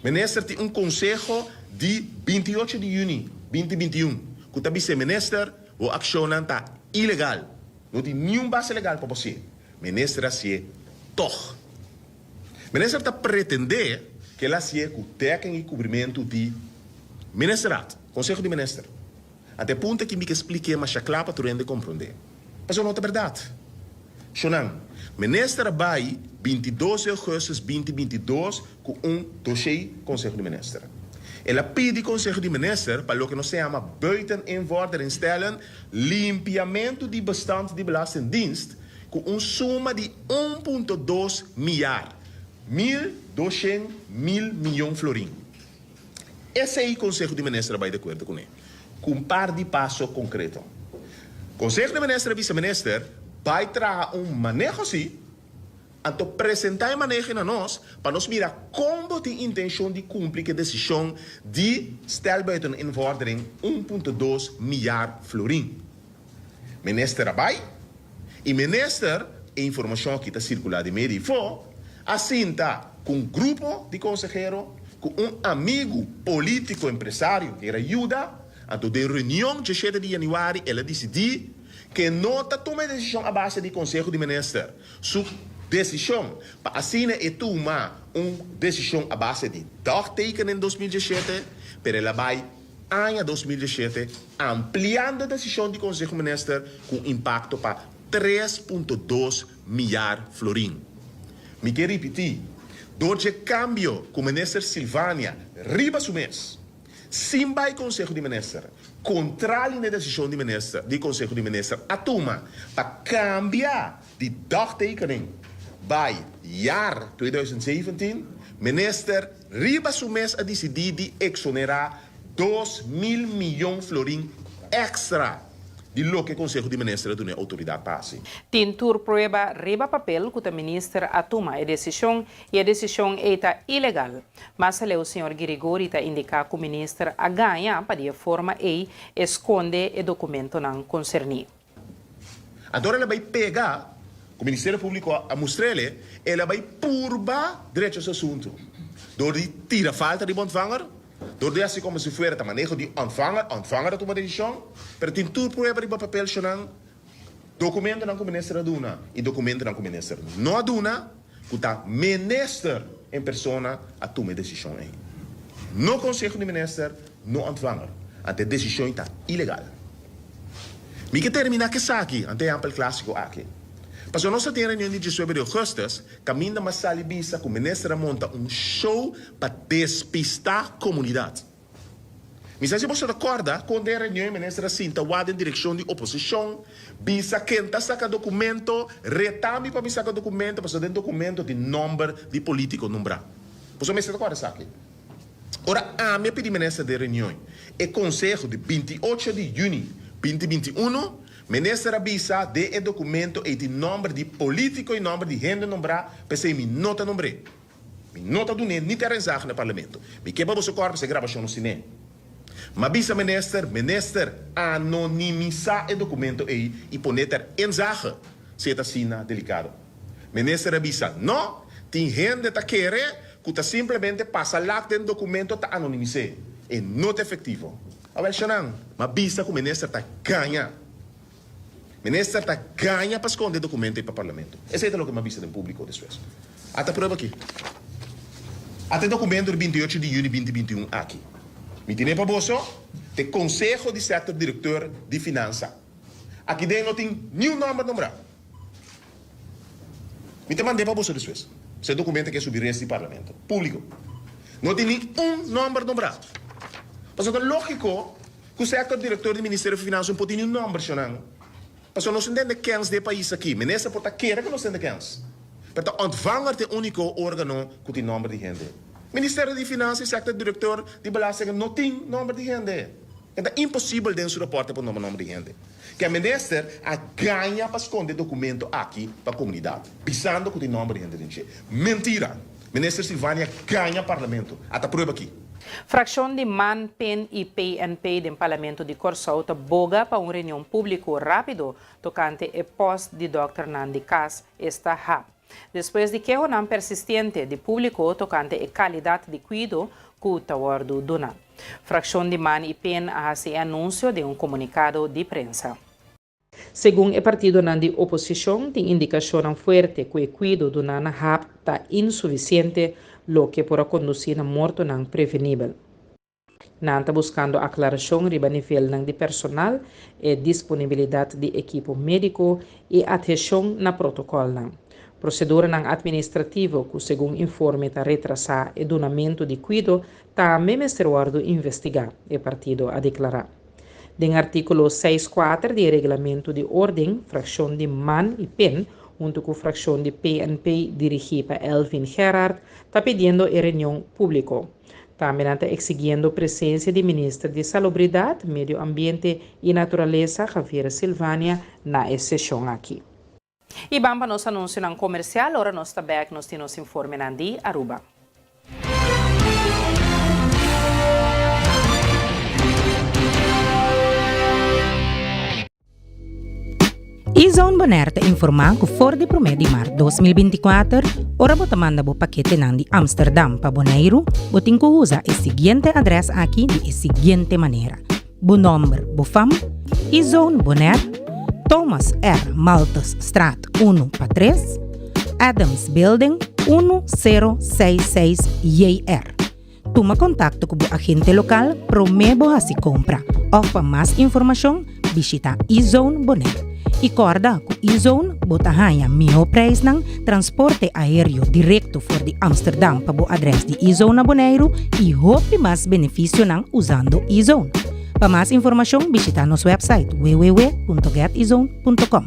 Minister tem conselho de 28 de junho, 2021, que o vice-minister, a ação está ilegal. Não tem nenhum base legal para você. Minister, assim, toch. Minister está pretender que ela seja com técnico e cobrimento de ministerato, conselho de ministro. Até ponto que me explique mas claro para tu rende compreender. Mas não é verdade. Xonang, ministro vai 22 de agosto de 2022 com dossiê Conselho de Ministro. Ela pede Conselho de Ministro para o que nós chama buiten invorder instellen limpiamento de bestand de belastingdienst com suma de 1,2 miljard. 1.200 milhões florim. Esse aí o Conselho de Ministro vai de acordo com ele. Com par de passo concreto. Conselho de Ministro e Vice-Ministro vai trazer manejo assim, então apresentar o manejo a nós, para nós mirar como tem intenção de cumprir a decisão de stel buiten invordering 1,2 miljard florim. Ministro vai, e Ministro, a informação que está circulando em meio assim está com um grupo de consejeros, com amigo político empresário que ajuda. Então, de reunião de 7 de janeiro, ela decidiu que não está tomando decisão a base do Conselho de Ministros. Sua decisão, para assim, é tomar uma decisão a base de dagteken em 2017, mas ela vai, em 2017, ampliando a decisão do Conselho de Ministros com impacto para 3,2 miljard florim. Me quero repetir, Doorje cambio com o ministro Silvânia riba sumes. Sim vai Conselho de Ministros, controle na decisão de ministro, de Conselho de Ministros, atuma para cambiar de dagtekening bij jaar 2017, minister riba sumes a decidir de exonerar 2.000 miljoen florin extra de lo que o Conselho de Ministros da autoridade passe. Tintur prueba riba papel que o ministro atuma a decisão é ilegal. Mas o senhor Grigori está indicar que o ministro a ganha para de forma e esconde o documento não concernido. Agora ela vai pegar, o Ministério Público a mostrar, ela vai purbar direito esse assunto. Door die tira falta de ontvanger, door die assim como se fuera de manejo de ontvanger toma decisão, pero tem tudo prueba de papel chanang, documento não com o ministro aduna e documento não com o ministro não aduna, que tá minister em persona a tomar decisão aí. No Conselho de Ministros, no ontvanger, até decisão está ilegal. Me que terminar que aqui, ante amplo clássico aqui. Mas nós temos reunião de 18 de agosto, caminho da Salibisa, que o ministro monta show para despistar a comunidade. Mas se você recorda, quando a reunião o ministro Sinta vai em direção de oposição, bisa quenta saca documento, retame para sacar documento, para sacar documento de número de político nombrar. Você me recorda isso aqui? Ora, a minha pedi ministro de reunião, é conselho de 28 de junho 2021, ministra Bisa de documento e de nome de político e nome de gente nombrar, pensei me nota nombre. Me nota do nem ter enzag no parlamento. Me quebra você corpo se gravação no cinema. Mas Bisa minister anonimizar o documento e poner ter enzag, se está sina delicado. Ministra Bisa, não, tem gente que quer que tá simplesmente passa lá dentro do documento tá anonimizar. É não efetivo. Agora, Xanang, mas Bisa que o ministro tá ganha. Ministro está ganha para esconder documento para o parlamento. Esse é o que me avisa do público depois. Até prova aqui. Até documento de 28 de junho de 2021 aqui. Me tem para você, o Conselho de Setor Diretor de Finanças. Aqui dentro não tem nenhum nome nombrado. Me te mandei para você depois. Esse documento que é subir esse parlamento. Público. Não tem nenhum nome nombrado. Mas é lógico que o Setor Diretor do Ministério da Finanças não pode ter nenhum nome, senão. Mas nós entendemos que é país aqui. Ministro por querer que nós entendemos. Mas o ontvanger é o único órgão que tem nome de gente. Ministério de Finanças, sector diretor de Belasting não tem nome de gente. É impossível dentro do reporte por nome de gente. Que o ministro ganha para esconder documento aqui para a comunidade. Pensando que tem nome de gente. Mentira. Ministro Silvânia ganha parlamento. Até prova aqui. Fração de MAN, PEN e PNP do Parlamento de Corsau boga para uma reunião pública rápido tocante o post de Dr. Nandi Cas está rap. Depois de que o não persistente de público tocante a qualidade de cuidado que o tawardo dona. Fração de MAN e PEN hace anúncio de um comunicado de prensa. Segundo o partido de oposição, tem indicação forte que o cuidado do nana rap está insuficiente, lo que pode conduzir a morte não prevenível. Nanta buscando aclaração riba nível de personal e disponibilidade de equipo médico e atenção na protocolo. Procedura administrativo que, segundo informe, está retrasar o donamento de cuidado, também mestrado investigar, o partido a declarar. Den artículo 6.4 do Regulamento de Ordem, fração de MAN e PEN, junto com a fração de PNP dirigida por Elvin Gerard, está pedindo a reunião pública. Também está exigindo a presença do Ministro de Salubridade, Medio Ambiente e Natureza, Javier Silvânia, na sessão aqui. E vamos para nosso anúncio comercial, agora nós estamos back, nós temos informe de Aruba. E-Zone Bonaire te informa que for de promedio mar 2024, ora bota manda bo paquete nang de Amsterdam para Bonaire, botin ko usa o seguinte adresa aqui de seguinte maneira. Bo number bo fam, E-Zone Bonaire, Thomas R. Maltas Straat 1 para 3, Adams Building 1066 JR. Toma contacto com o agente local promebo a se compra. Ou para mais informação, visita E-Zone Bonaire. E corda com E-Zone botahaya miho prijs ng transporte aéreo directo for di Amsterdam pa bo adres di e-zone na Bonaire e hope mas beneficio ng usando e-zone. Para mais informação, visita nosso website www.getezone.com.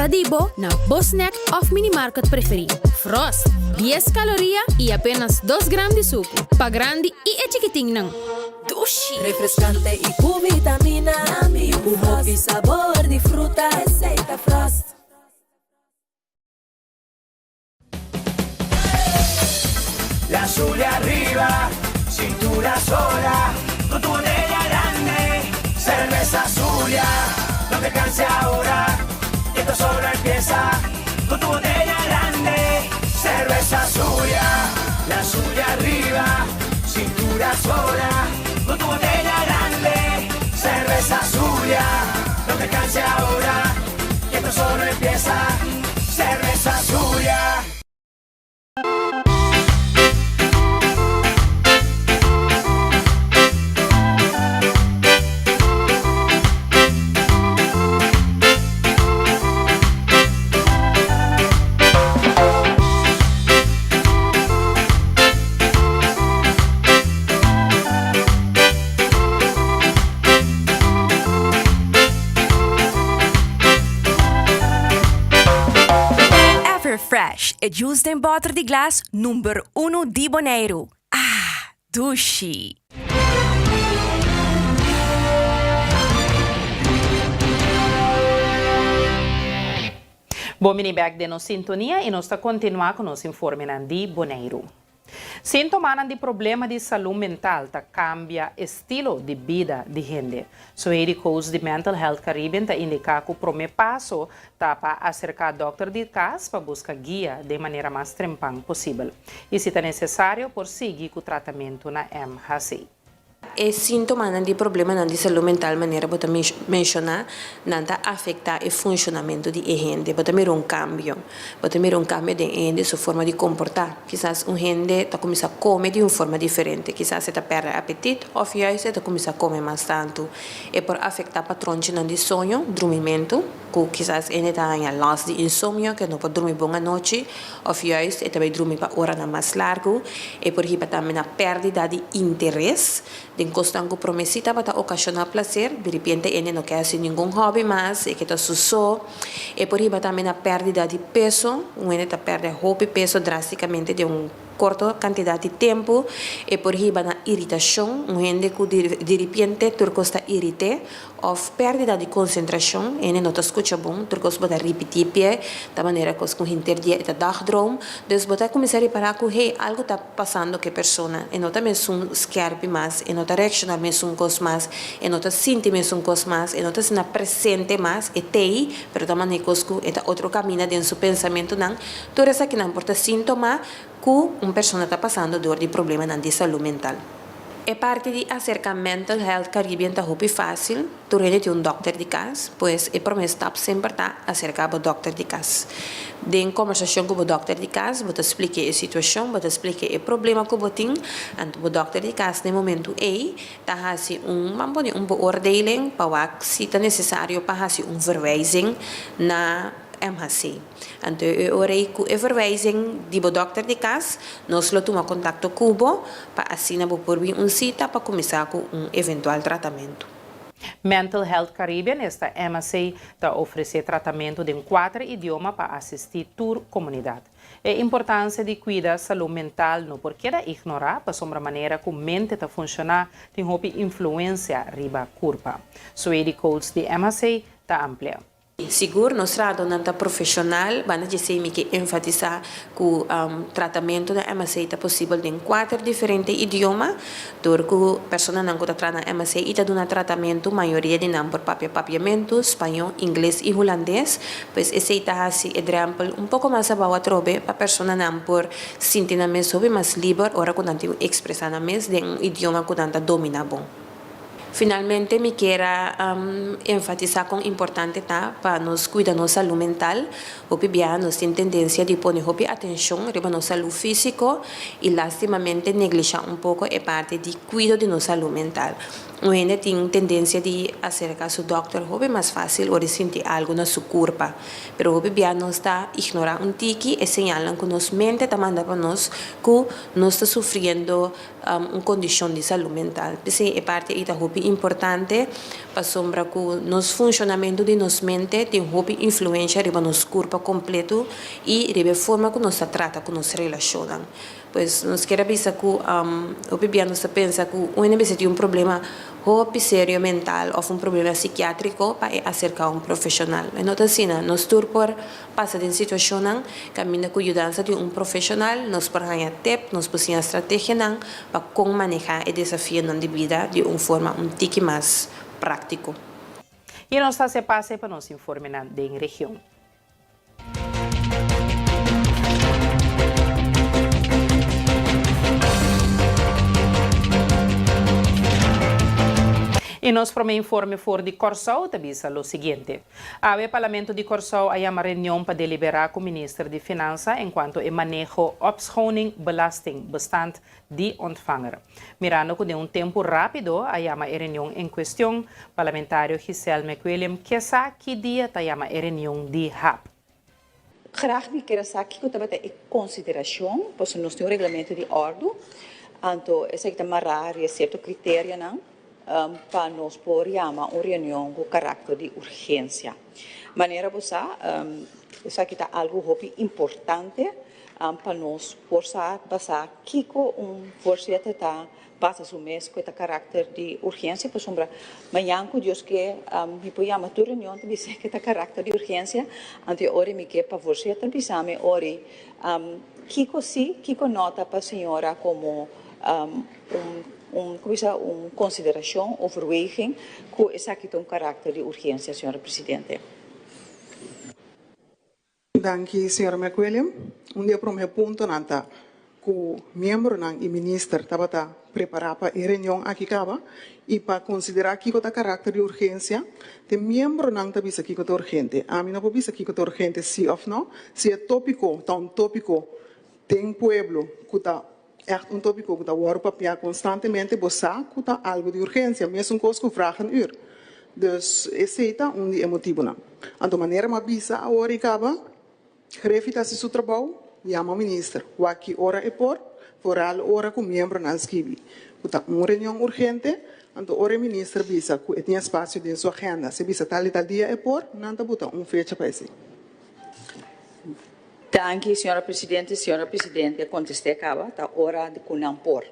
Dibo na Bosnack of Mini Market preferido. Frost, 10 calorías y apenas 2 gramos de suco. Pa grande y chiquitín nang. Dushi. Refrescante y con vitamina. Jugo y sabor de fruta. Aceita Frost. La azul arriba, cintura sola, con tu botella grande, cerveza Zulia, no te canses ahora. Esto solo empieza con tu botella grande, cerveza Zulia, la Zulia arriba, cintura sola, con tu botella grande, cerveza Zulia, no te canses ahora, esto solo empieza, cerveza Zulia. Fresh, e juice in butter di glas number 1 di Bonaire. Ah, Dushi. Bom, back de nos sintonia e nós está continuar com nos informe de Bonaire. Sintomas de problema de saúde mental ta cambia estilo de vida de gente. So, ele causa de Mental Health Caribbean ta indica que o primeiro passo tá para acercar doutor de casa para buscar guia de maneira mais trempang possível. E se é necessário, por seguir com o tratamento na MHC. E sintomas de problema de saúde mental, maneira bota mencionar, nanta afeta o funcionamento de gente, bota ter um cambio de gente, sua forma de comportar. Quizás gente está começando a comer de uma forma diferente, quizás está perde apetite, ou está começando a comer mais tanto, e por afetar patrões de sonho, dormimento, que quizás ele está em loss de insônia, que não pode dormir bem à noite, ou está também dormir para hora mais largo, e por aí também a perda de interesse. De constante promesita para ocasionar prazer, de repente ele não quer nenhum hobby mais, e que está sussou, e por aí também a perda de peso, ele está perdendo peso drasticamente de curta quantidade de tempo, e por aí a irritação, gente que de repente turco está irritado, ou perda de concentração, ele não está escutando bom, turco está repetir, da maneira que com gente está dagdroom, então você começa a reparar que algo está passando com a pessoa, e não está mesmo scarpe mais, e não está reaccionando mesmo com mais, e não está sentindo mesmo com mais, e não está sendo presente mais, e tem, mas da maneira que está outro caminho dentro do seu pensamento, não, tudo isso aqui não importa sintoma, que uma pessoa está passando dor de problema de saúde mental. É parte de acerca Mental Health Caribbean está muito fácil, tu tem um doctor de casa, pois é promessa sempre está acerca do doctor de casa. De conversação com o doctor de casa, você explica a situação, você explica o problema que você tem, e o doctor de casa, no momento está fazendo uma beoordeling, para se é necessário, para fazer verwijzing na MHC. Então, eu orei com a verwijzing do doctor de casa, nós tomamos contato com o para assim por cita para começar com eventual tratamento. Mental Health Caribbean, esta MHC, está oferecendo tratamento em 4 idiomas para assistir a comunidade. A importância de cuidar da saúde mental não porque ignorar, para sombra maneira que a mente está funcionar, tem uma influência riba curva. So, a coach de MHC está ampla. Seguro, nós tratamos profissional, vamos dizer que enfatizar que o tratamento da MHC é possível em 4 diferentes idiomas, porque a pessoa que está tratando a MHC está dando tratamento, a maioria de não por papiamento, espanhol, inglês e holandês, pois esse está assim, exemplo, pouco mais abaixo a trobe, para a pessoa não por sentir mais livre, ora quando expressar mais de idioma que não domina bom. Finalmente, me quiero enfatizar con importante para nos cuidar de salud mental. Hoy nos tiene tendencia de poner atención a nuestra salud física y lastimamente negligenciar un poco la parte de cuidado de nuestra salud mental. Hoy tiene tendencia de acercar a su doctor, es más fácil o de sentir algo en su cuerpo. Pero hoy nos está ignorando un tiki y señalan que nos mente también para nos que nos está sufriendo una condición de salud mental. Esa es parte importante para sombra que nos funcionamiento de nos mente tiene una influencia sobre nos cuerpo completo y sobre la forma que nos trata, que nos relacionan. Pues nos quiere avisar que hoy nos pensa que una vez tiene un problema serio mental o un problema psiquiátrico para acercar a un profesional. Entonces, nos turpor pasa de situación camina con ayuda de un profesional, nos pone tip, nos pone estrategia para cómo manejar el desafío de vida de una forma un tique más práctico. Y nos hace pase para nos informar de la región. E nos para informe for de Corsau avisa o seguinte. O Parlamento de Corsau há uma reunião para deliberar com o Ministro de Finanças enquanto o manejo opschoning belasting bestand de ontvanger. Mirando que de um tempo rápido há uma reunião em questão, parlamentário Giselle McWilliam que sabe que dia está uma reunião de RAP. Graag me quero saber que também tem consideração, pois nós temos um regulamento de ordem, então esse que amarrar é certo critério não. Para nós poder chamar uma reunião com caráter de urgência. Maneira boa, isso aqui está algo importante para nós forçar passar que força está passa o mês com esse caráter de urgência, por sombra amanhã com Deus que me põe a tua reunião também sei que está caráter de urgência, ante hora me que para você também sabe hora que nota para a senhora como uma consideração, overweging, que essa aqui tem caráter de urgência, senhora Presidente. Danke, senhora McWilliam. Dia para o meu ponto, nanta, que o membro e ministro estava preparado para a reunião aqui e para considerar que o caráter de urgência, o membro não está vista que é urgente. A mim não pode vista que é urgente, sim ou não. Se é tópico, então tópico tem pueblo que está um tópico que está a papel constantemente, você que está algo de urgência, mesmo coisa que vragen uur. Dus esse é dia emotivo não. Então maneira mais bisa a hora e acaba, refita se seu trabalho, chama o ministro. O aqui hora é por hora que o membro não escreve. Está uma reunião urgente, então hora o ministro bisa que tem espaço de sua agenda. Se bisa tal e tal dia é por, não está botando fecha para isso. Danke, senhora Presidente, contestei acaba, está hora de cunampor.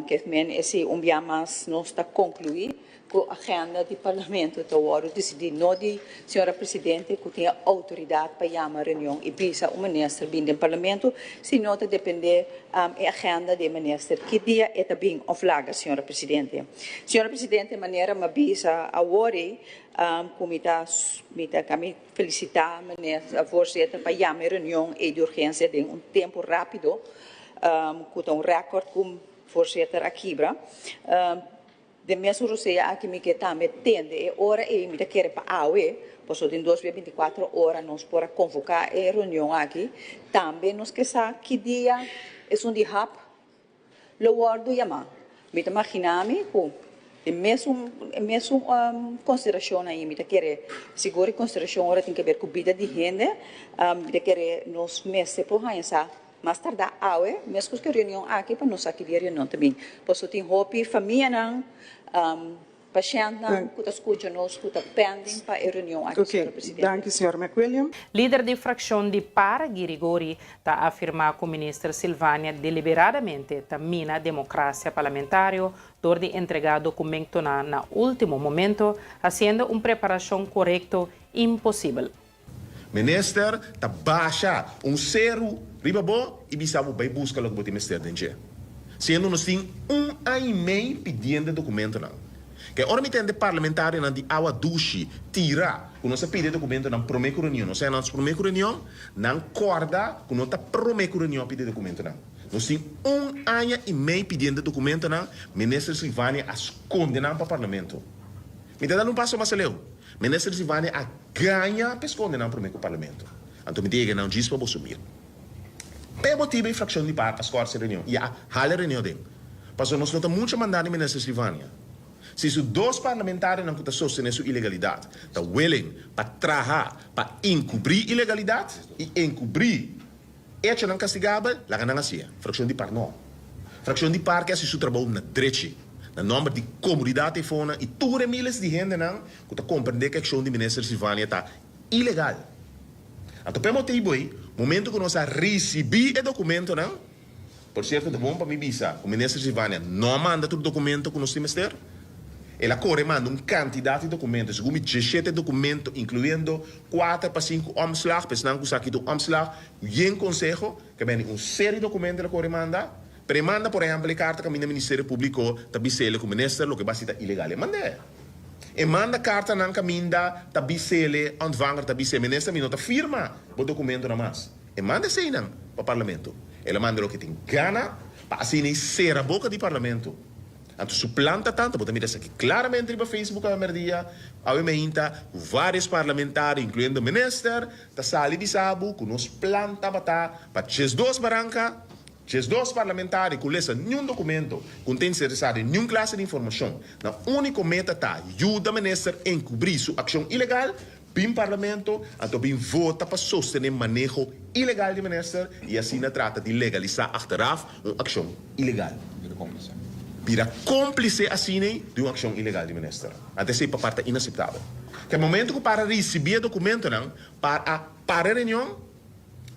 Que também esse dia mais não está concluído com a agenda do Parlamento, está hora de decidir, não de senhora Presidente, que tem autoridade para chamar a reunião e precisa o ministro vir do Parlamento, senão de depender da agenda do ministro. Que dia é também of laga, senhora Presidente? Senhora Presidente, de maneira mais bisa a hora, kami felicitar a voorzitter para chamar a reunião de urgência em um tempo rápido, com um recorde com voorzitter Akibra. De mesmo Roseia aqui me que também tende hora e me quer para AUE, pois em 24 horas nós podemos convocar a reunião aqui. Também nós que sabe que dia é dia hap, lo guardo chamar. Me imaginame que mesmo consideração aí me quer segura consideração hora tem que ver com vida de gente, me quer nos meses por pensar. Mais tarde, mesmo que a reunião aqui, para nós aqui a reunião também. Pois tem hopi, família não, paciente não, que escuta nós, que pendem para a reunião aqui, senhora Presidente. Danke, senhora McWilliam. Líder de fração de Para Girigori está a afirmar que o ministro Silvânia deliberadamente mina a democracia parlamentar, por de entregar documento na último momento, fazendo uma preparação correta impossível. Minister, tá baixa zero riba bom e bisamo vai buscar logo botar ministério dentro. Sendo nós tem ano e meio pedindo documento não. Que ora me tende parlamentário não de awa dushi tira, quando nós pede documento não promete reunião, não sei nós promete reunião, não corda, quando nós promete reunião pede documento não. Nós temos ano e meio pedindo documento na ministra Silvânia a esconder para o parlamento. Me dá um passo mais leu. Ministra Silvânia a ganha para esconder para o parlamento. Então me diga não diz para você subir. Pelo motivo de fração de parte as cortes reunião e a hale reunião dele. Pastor nós não temos muito mandado ministra Silvânia. Se os dois parlamentares não estão sustentando sua ilegalidade, estão willing para trabalhar, para encobrir ilegalidade e encobrir hecho não castigável, lá não assim. Fração de par não. Fração de par que é seu trabalho na direita, na nome de comunidade fona e tudo milhares de gente não que está compreender que a ação de ministra Silvânia está ilegal. Então pelo motivo aí, momento que nós receber o documento não, por certo é bom para me visa, o ministro Silvânia não manda todo o documento que nós temos ter. Ela corre manda uma quantidade de documentos, como 17 documentos, incluindo 4 para 5 omslag, pensando que aqui do omslag, e em conselho, que vem uma série de documentos ela corre manda, pero manda, por exemplo, a carta que o Ministério Público tabicele com o ministro, o que vai ser ilegal, manda. E manda carta na caminda, tabicele, ontvanger, tabicele, ministro, não firma o documento na mais. E manda isso aí para o parlamento. Ela manda o que tem gana, para assim ser a boca do parlamento. Então, suplanta tanto, porque me aqui claramente no Facebook a merdia, a meinta, vários parlamentares, incluindo o ministro, está sali de sabu, que nos planta para dois barranca, dois parlamentares, que lesa nenhum documento, contém necessário nenhuma classe de informação. Na única meta está ajuda o ministro a encobrir sua ação ilegal, bem parlamento, então bem vota para sostener manejo ilegal do ministro e assim trata de legalizar achteraf uma ação ilegal. Vira cúmplice assim de uma ação ilegal do ministro. Até se para parte inaceitável. Que é o momento que para receber documento não, para a reunião,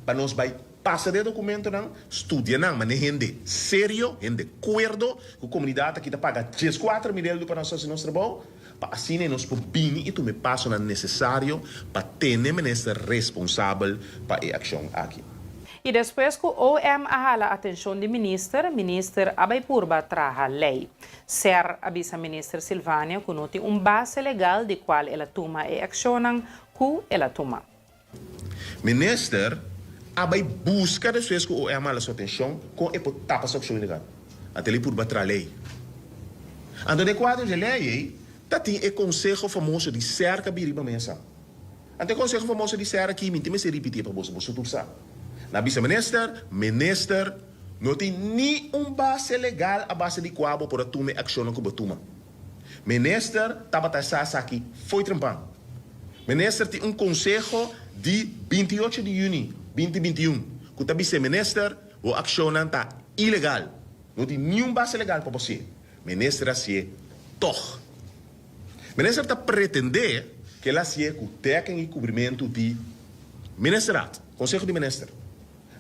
para nós vai passar de documento não, estudia não, mas gente sério, gente acordo, que a comunidade aqui paga 14 milhões para nós nosso trabalho, para assim nós podemos e tu me passa o necessário para ter o ministro responsável para a ação aqui. E depois que o OM ahala a atenção do ministro abai purba traha lei. Ser avisa ministra Silvânia que não tem base legal de qual ela toma e accionam que ela toma. Minister abai busca depois que o OM ahala sua atenção com e tapa sua ação ilegal. Até ele purba tra lei. Então de quadro de lei, tem o conselho famoso de cerca biriba mesa. Então o conselho famoso de cerca aqui, me se repetir para você tudo sabe. Na vice-minister, não tem nenhuma base legal a base de qual para tomar ação que batuma. Minister, tabatasa aqui, foi trampando. Minister tem conselho de 28 de junho, 2021, que o vice-minister, a ação está ilegal. Não tem nenhuma base legal para você. Minister assim, toch. Minister está pretender que ela seja com técnico e cobrimento de ministerato, conselho de ministro.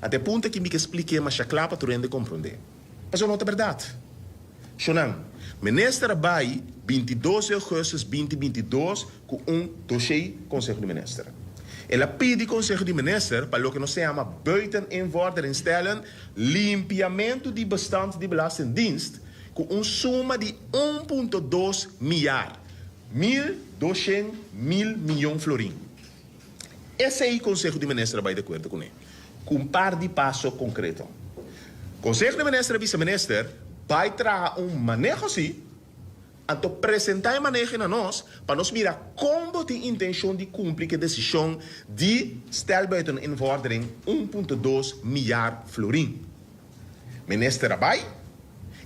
Até ponto que me explique mas claro para tu rende compreender. Mas não é verdade. Xonang, ministro vai 22 de agosto de 2022 com dossiê Conselho de Ministro. Ela pede Conselho de Ministro para o que nós chama buiten invorder instellen limpiamento de bestand de belastingdienst com soma de 1,2 milhar, 1.200 milhões de florim. Esse aí Conselho de Ministro vai de acordo com ele. Com um par de passos concretos. Conselho de Ministro e Vice-Ministro vai trazer manejo assim, então apresentar o manejo a nós, para nós mirar como tem intenção de cumprir a decisão de estar buiten invordering 1,2 milhar florim. Ministro vai,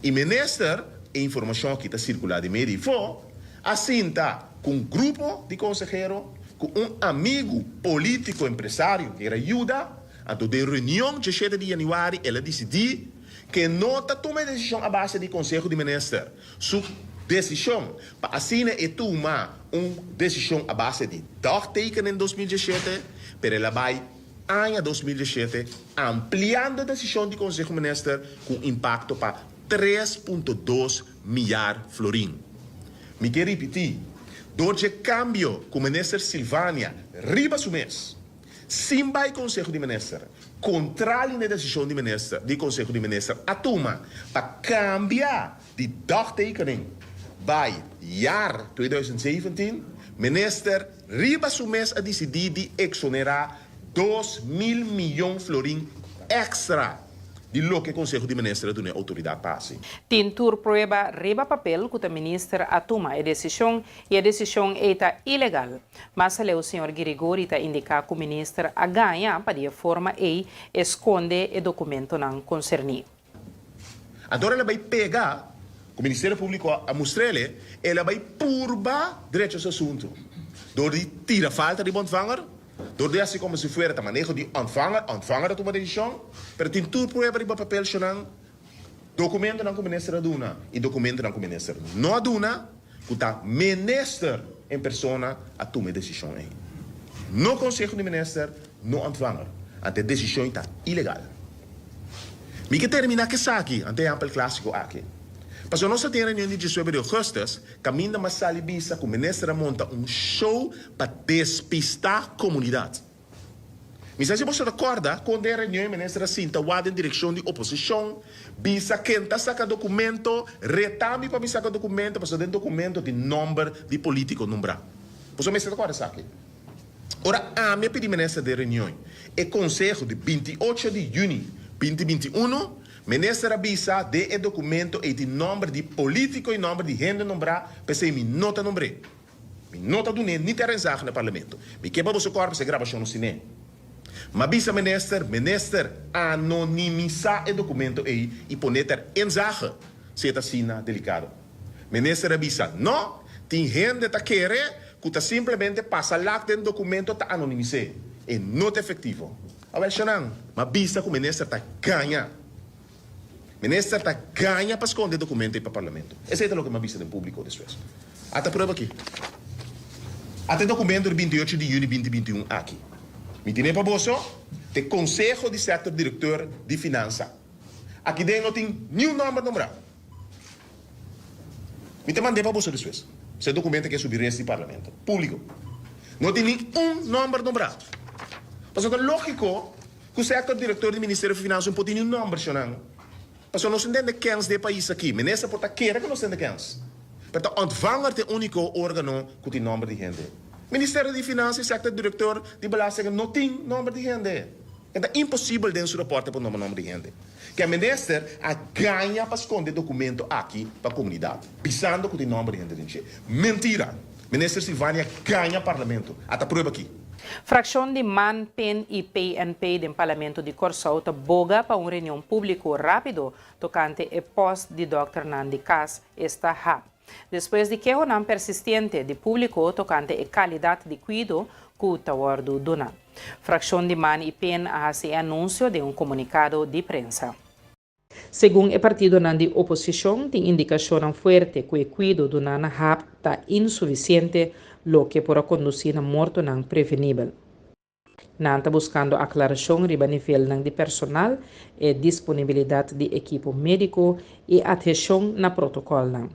e Ministro, a informação que está circulando em meio assim está com um grupo de conselheiros, com amigo político empresário que ajuda. Então, de reunião de 7 de janeiro, ela decidiu que não toma decisão a base do Conselho de Ministros. Sua decisão, para assim, é tomar uma decisão a base de dagteken em 2017, mas ela vai, em 2017, ampliando a decisão do Conselho de Ministros com impacto para 3,2 milhar florim. Me quero repetir, durante o cambio com o ministro Silvânia, riba o mês, sim vai Conselho de Ministros, controle a decisão de ministro, de Conselho de Ministros, a toma para cambiar de dagtekening vai jaar 2017, minister riba o mês a decidir de exonerar 2.000 milhões florim extra de lo que o Conselho de Ministros da autoridade passe. Tintur prueba riba papel que o ministro atuma a decisão e a decisão é ilegal. Mas o senhor Grigori está indicar que o ministro a ganha para de forma e esconde o documento não concerni. Agora ela vai pegar o Ministério Público a mostrar-lhe, ela vai purbar direito ao assunto. Door die tira falta de ontvanger, door de assim como se fuera manejo de ontvanger toma decisão, pero tem tudo prueba de papel chonang, documento não com o ministro aduna e documento não com o ministro não aduna, que tá ministro em persona a tomar decisão aí. No Conselho de Ministros, no ontvanger, ante decisão está ilegal. Me que terminar que aqui, ante amplo clássico aqui. Pasó nossa reunião de 18 de agosto, caminha uma salibisa com o ministro monta show para despistar a comunidade. Mas se você recorda, quando a reunião, o ministro Sinta vai em direção de oposição, bisa quenta saca documento, retami para me sacar documento, pasó den documento de número de político nombrar. Pasó me recorda isso aqui. Ora, a minha pedi ministro de reunião, o Conselho de 28 de junho 2021, ministro avisa de documento e de nome de político e nome de gente nombrar, pensei me nota nombre. Me nota do nem ter no parlamento. Me quebra você corpo se gravação no cinema. Mas bisa minister anonimizar o documento e poner em zaga, se está sina delicado. Minister avisa, não, tem gente que quer que simplesmente passa lá que o documento está anonimizado. E não é efetivo. Agora, Xanang, mas bisa que o ministro está ganha. O ministro está ganha para esconder documento para o parlamento. Esse é o que me avisa do público depois. Até prova aqui. Até documento do 28 de junho de 2021 aqui. Me tem para você, o Conselho de Setor Diretor de Finanças. Aqui dentro não tem nenhum nome nombrado. Me te mandei para você depois. Esse documento que é subir nesse parlamento. Público. Não tem nenhum nome nombrado. Mas é lógico que o Setor Diretor do Ministério da Finanças não pode ter nenhum nome, Xanang. Mas não se entende quem é país aqui. Ministro porta queira que não se entende quem é. Pero ontvanger é o único órgão que tem nome de gente. Ministério de Finanças e Sector Diretor de Belasting não tem nome de gente. É impossível de um reporte para o nome de gente. Que a ministro ganha para esconder documento aqui para a comunidade. Pensando que tem nome de gente. Mentira. Ministro Silvânia ganha parlamento. Até prova aqui. Fração de MAN, PEN e PNP do Parlamento de Corsou boga para uma reunião pública rápido tocante o posto de Dr. Nandi Cas está rápido. Depois de que o não persistente de público tocante a qualidade de cuidado que o Tawardo dona. Fração de MAN e PEN hace anúncio de comunicado de prensa. Segundo o partido de oposição, tem indicação forte que o cuidado do Nana Hap está insuficiente, lo que pode conduzir a morte não prevenível. Não está buscando aclaração riba nível de personal e disponibilidade de equipo médico e adesão na protocolo.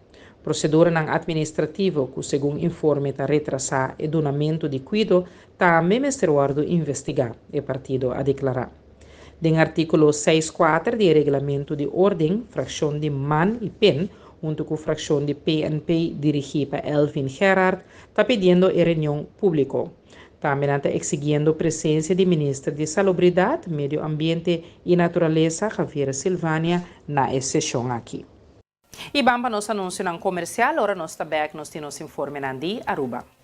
Procedura administrativa que, segundo informe, está retrasar o donamento de cuidado, está mesmo investigar, o partido a declarar. Em artículo 6.4 do Regulamento de Ordem, fração de MAN e PEN, junto com a fração de PNP dirigida por Elvin Gerard, está pedindo a reunião pública. Também está exigindo a presença do Ministro de Salubridade, Medio Ambiente e Natureza, Javier Silvânia, na sessão aqui. E vamos para nosso anúncio comercial, agora nós estamos nos informe de Aruba.